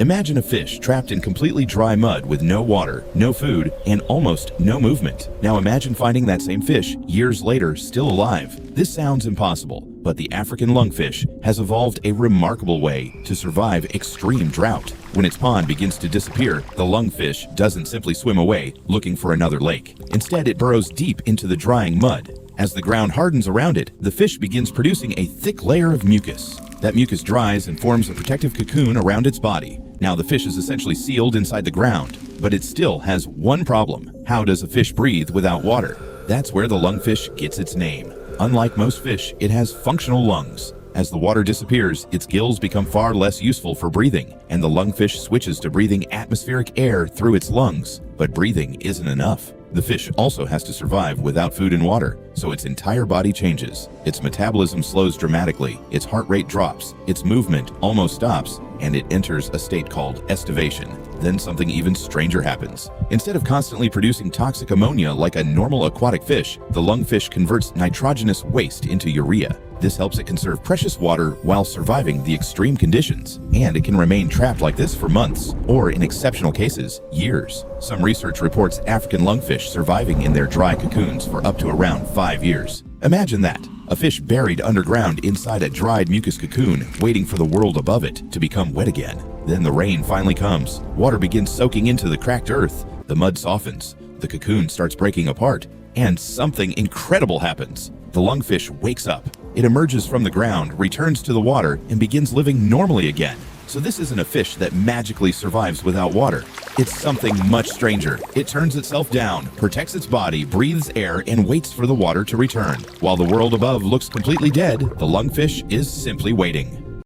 Imagine a fish trapped in completely dry mud with no water, no food, and almost no movement. Now imagine finding that same fish years later still alive. This sounds impossible, but the African lungfish has evolved a remarkable way to survive extreme drought. When its pond begins to disappear, the lungfish doesn't simply swim away looking for another lake. Instead, it burrows deep into the drying mud. As the ground hardens around it, the fish begins producing a thick layer of mucus. That mucus dries and forms a protective cocoon around its body. Now the fish is essentially sealed inside the ground, but it still has one problem. How does a fish breathe without water? That's where the lungfish gets its name. Unlike most fish, it has functional lungs. As the water disappears, its gills become far less useful for breathing, and the lungfish switches to breathing atmospheric air through its lungs. But breathing isn't enough. The fish also has to survive without food and water, so its entire body changes. Its metabolism slows dramatically, its heart rate drops, its movement almost stops, and it enters a state called estivation. Then something even stranger happens. Instead of constantly producing toxic ammonia like a normal aquatic fish, the lungfish converts nitrogenous waste into urea. This helps it conserve precious water while surviving the extreme conditions, and it can remain trapped like this for months, or in exceptional cases, years. Some research reports African lungfish surviving in their dry cocoons for up to around 5 years. Imagine that, a fish buried underground inside a dried mucus cocoon, waiting for the world above it to become wet again. Then the rain finally comes. Water begins soaking into the cracked earth. The mud softens. The cocoon starts breaking apart, and something incredible happens. The lungfish wakes up. It emerges from the ground, returns to the water, and begins living normally again. So this isn't a fish that magically survives without water. It's something much stranger. It turns itself down, protects its body, breathes air, and waits for the water to return. While the world above looks completely dead, the lungfish is simply waiting.